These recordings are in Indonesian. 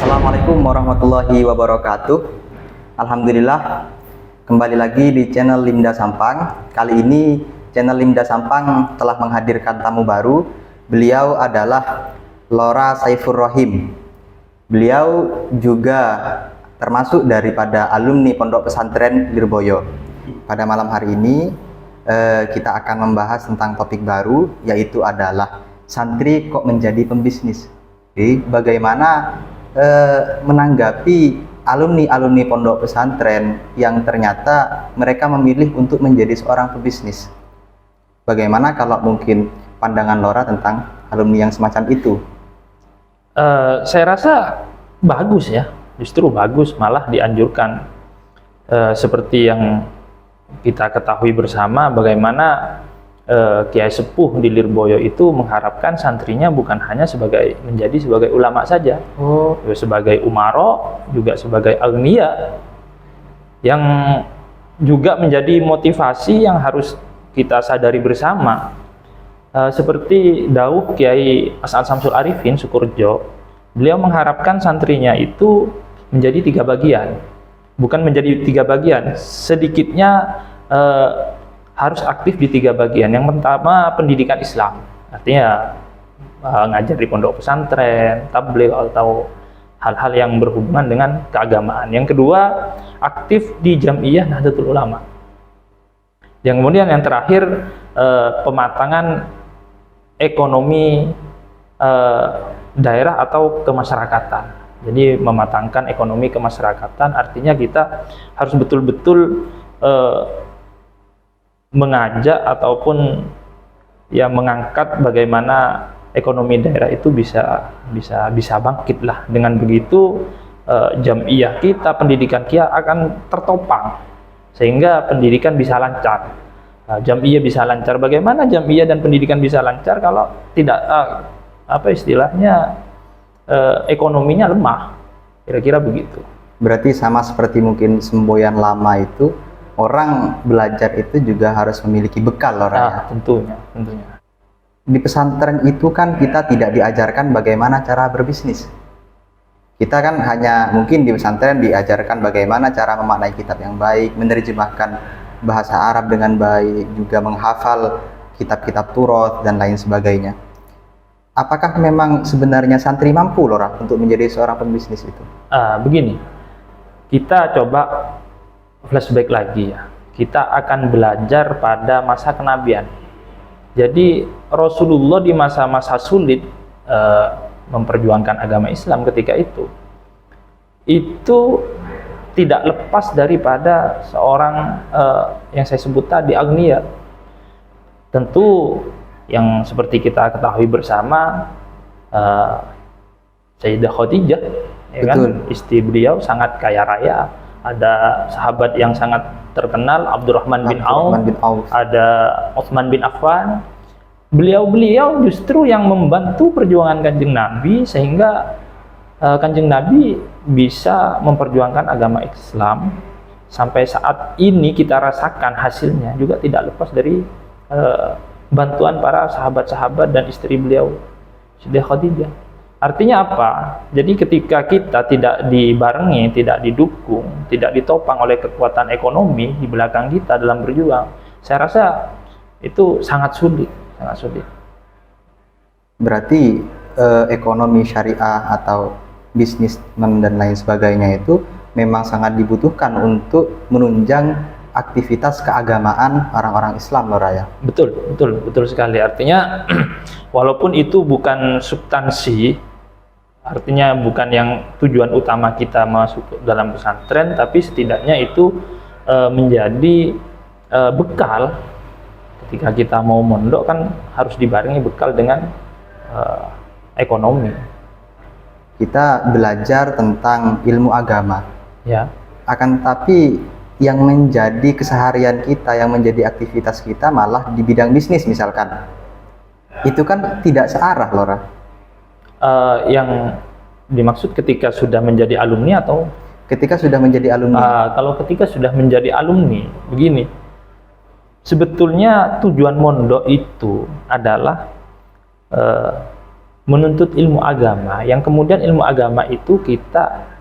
Assalamualaikum warahmatullahi wabarakatuh. Alhamdulillah, kembali lagi di channel Limda Sampang. Kali ini channel Limda Sampang telah menghadirkan tamu baru. Beliau adalah Lora Saifur Rohim. Beliau juga termasuk daripada alumni Pondok Pesantren Lirboyo. Pada malam hari ini kita akan membahas tentang topik baru, yaitu adalah santri kok menjadi pembisnis. Jadi bagaimana menanggapi alumni pondok pesantren yang ternyata mereka memilih untuk menjadi seorang pebisnis. Bagaimana kalau mungkin pandangan Lora tentang alumni yang semacam itu? Saya rasa bagus ya, justru bagus, malah dianjurkan. Seperti yang kita ketahui bersama, bagaimana Kiai Sepuh di Lirboyo itu mengharapkan santrinya bukan hanya menjadi sebagai ulama saja, sebagai umaro, juga sebagai agniya, yang juga menjadi motivasi yang harus kita sadari bersama. Seperti dawuh Kiai As'ad Samsul Arifin Sukurjo, beliau mengharapkan santrinya itu menjadi 3 bagian, bukan menjadi 3 bagian, sedikitnya harus aktif di 3 bagian. Yang pertama, pendidikan Islam, artinya ngajar di pondok pesantren, tabligh atau hal-hal yang berhubungan dengan keagamaan. Yang kedua, aktif di Jam'iyah Nahdlatul Ulama. Yang kemudian yang terakhir, pematangan ekonomi daerah atau kemasyarakatan. Jadi mematangkan ekonomi kemasyarakatan, artinya kita harus betul-betul mengajak ataupun ya mengangkat bagaimana ekonomi daerah itu bisa bangkit lah. Dengan begitu jam'iyah kita, pendidikan kita akan tertopang sehingga pendidikan bisa lancar. Jam'iyah bisa lancar. Bagaimana jam'iyah dan pendidikan bisa lancar kalau tidak ekonominya lemah? Kira-kira begitu. Berarti sama seperti mungkin semboyan lama itu, orang belajar itu juga harus memiliki bekal, Lora. Tentunya. Di pesantren itu kan kita tidak diajarkan bagaimana cara berbisnis. Kita kan hanya mungkin di pesantren diajarkan bagaimana cara memaknai kitab yang baik, menerjemahkan bahasa Arab dengan baik, juga menghafal kitab-kitab Turath dan lain sebagainya. Apakah memang sebenarnya santri mampu, Lora, untuk menjadi seorang pembisnis itu? Begini, kita coba flashback lagi ya. Kita akan belajar pada masa kenabian. Jadi Rasulullah di masa-masa sulit memperjuangkan agama Islam ketika itu tidak lepas daripada seorang yang saya sebut tadi, agniya. Tentu yang seperti kita ketahui bersama, Sayyidah Khadijah, ya kan? Istri beliau sangat kaya raya. Ada sahabat yang sangat terkenal, Abdurrahman bin Auf, ada Utsman bin Affan. Beliau justru yang membantu perjuangan Kanjeng Nabi, sehingga Kanjeng Nabi bisa memperjuangkan agama Islam sampai saat ini. Kita rasakan hasilnya juga tidak lepas dari bantuan para sahabat-sahabat dan istri beliau, Sayyidah Khadijah. Artinya apa? Jadi ketika kita tidak dibarengi, tidak didukung, tidak ditopang oleh kekuatan ekonomi di belakang kita dalam berjuang, saya rasa itu sangat sulit. Berarti ekonomi syariah atau bisnismen dan lain sebagainya itu memang sangat dibutuhkan untuk menunjang aktivitas keagamaan orang-orang Islam, Lora, ya? Betul sekali. Artinya walaupun itu bukan substansi, artinya bukan yang tujuan utama kita masuk dalam pesantren, tapi setidaknya itu menjadi bekal. Ketika kita mau mondok kan harus dibarengi bekal dengan ekonomi. Kita belajar tentang ilmu agama, ya. Akan tapi yang menjadi keseharian kita, yang menjadi aktivitas kita malah di bidang bisnis misalkan. Itu kan tidak searah, Lora. Yang dimaksud ketika sudah menjadi alumni atau ketika sudah menjadi alumni? Kalau ketika sudah menjadi alumni, begini, sebetulnya tujuan mondok itu adalah menuntut ilmu agama, yang kemudian ilmu agama itu kita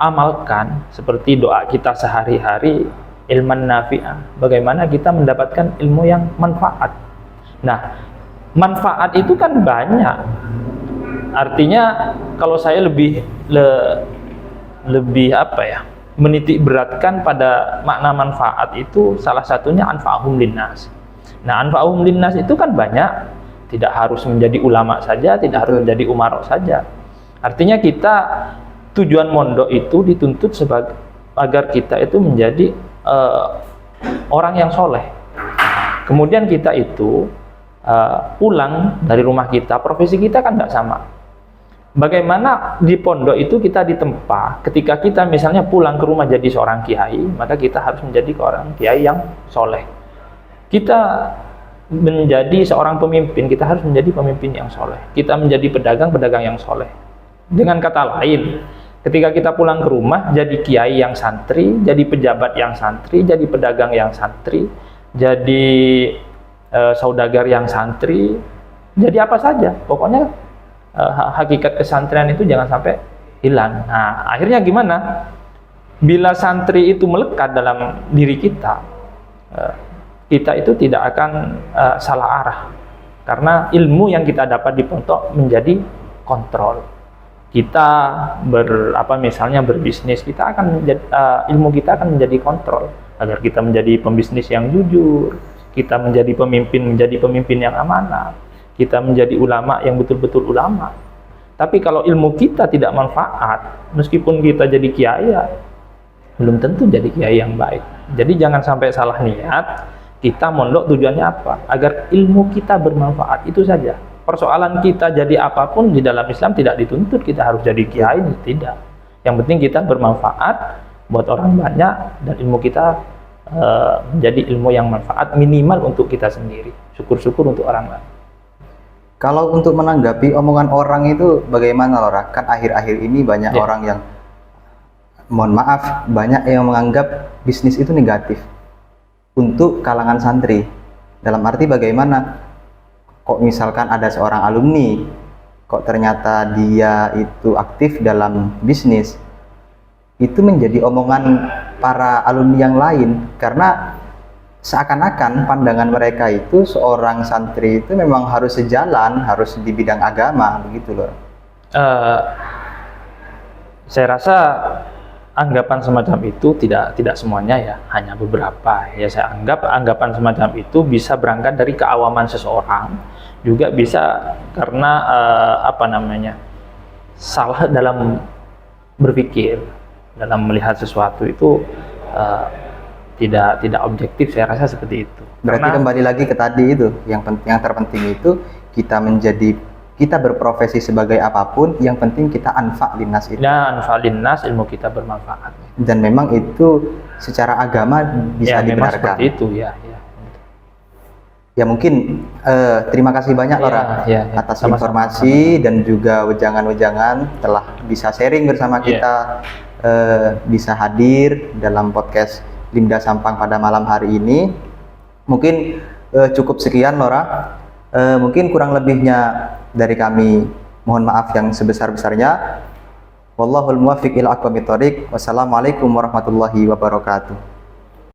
amalkan seperti doa kita sehari-hari, ilman nafi'ah, bagaimana kita mendapatkan ilmu yang manfaat. Nah, manfaat itu kan banyak. Artinya kalau saya lebih apa ya, menitik beratkan pada makna manfaat itu, salah satunya anfa'ahum linnas. Nah, anfa'ahum linnas itu kan banyak, tidak harus menjadi ulama saja, tidak harus menjadi umarok saja. Artinya kita, tujuan mondok itu dituntut sebagai agar kita itu menjadi orang yang soleh. Kemudian kita itu pulang dari rumah kita, profesi kita kan nggak sama. Bagaimana di pondok itu kita ditempa, ketika kita misalnya pulang ke rumah jadi seorang kiai, maka kita harus menjadi seorang kiai yang soleh. Kita menjadi seorang pemimpin, kita harus menjadi pemimpin yang soleh. Kita menjadi pedagang yang soleh. Dengan kata lain, ketika kita pulang ke rumah, jadi kiai yang santri, jadi pejabat yang santri, jadi pedagang yang santri, jadi saudagar yang santri, jadi apa saja. Pokoknya hakikat kesantrian itu jangan sampai hilang. Nah, akhirnya gimana? Bila santri itu melekat dalam diri kita, kita itu tidak akan salah arah. Karena ilmu yang kita dapat di pondok menjadi kontrol. Kita misalnya berbisnis, kita akan ilmu kita akan menjadi kontrol agar kita menjadi pembisnis yang jujur, kita menjadi pemimpin yang amanah, kita menjadi ulama yang betul-betul ulama. Tapi kalau ilmu kita tidak manfaat, meskipun kita jadi kiai, belum tentu jadi kiai yang baik. Jadi jangan sampai salah niat. Kita mondok tujuannya apa? Agar ilmu kita bermanfaat, itu saja. Persoalan kita jadi apapun di dalam Islam tidak dituntut kita harus jadi kiai, tidak. Yang penting kita bermanfaat buat orang banyak, dan ilmu kita menjadi ilmu yang manfaat minimal untuk kita sendiri. Syukur-syukur untuk orang lain. Kalau untuk menanggapi omongan orang itu bagaimana, Lora? Kan akhir-akhir ini banyak orang yang, mohon maaf, banyak yang menganggap bisnis itu negatif untuk kalangan santri. Dalam arti bagaimana? Kok misalkan ada seorang alumni, kok ternyata dia itu aktif dalam bisnis, itu menjadi omongan para alumni yang lain, karena seakan-akan pandangan mereka itu seorang santri itu memang harus sejalan, harus di bidang agama, begitu loh. Saya rasa anggapan semacam itu tidak semuanya ya, hanya beberapa. Ya, saya anggap anggapan semacam itu bisa berangkat dari keawaman seseorang, juga bisa karena salah dalam berpikir, dalam melihat sesuatu itu tidak objektif. Saya rasa seperti itu. Berarti kembali lagi ke tadi itu, yang terpenting itu kita berprofesi sebagai apapun, yang penting kita anfa' linnas itu. Nah, anfa' linnas, ilmu kita bermanfaat. Dan memang itu secara agama bisa dibenarkan. Seperti itu ya. Ya mungkin terima kasih banyak Lora atas informasi dan juga wejangan-wejangan, telah bisa sharing bersama kita, bisa hadir dalam podcast Linda Sampang pada malam hari ini. Mungkin cukup sekian Lora. Mungkin kurang lebihnya dari kami mohon maaf yang sebesar-besarnya. Wallahul muwaffiq ila aqwamit thoriq. Wassalamualaikum warahmatullahi wabarakatuh.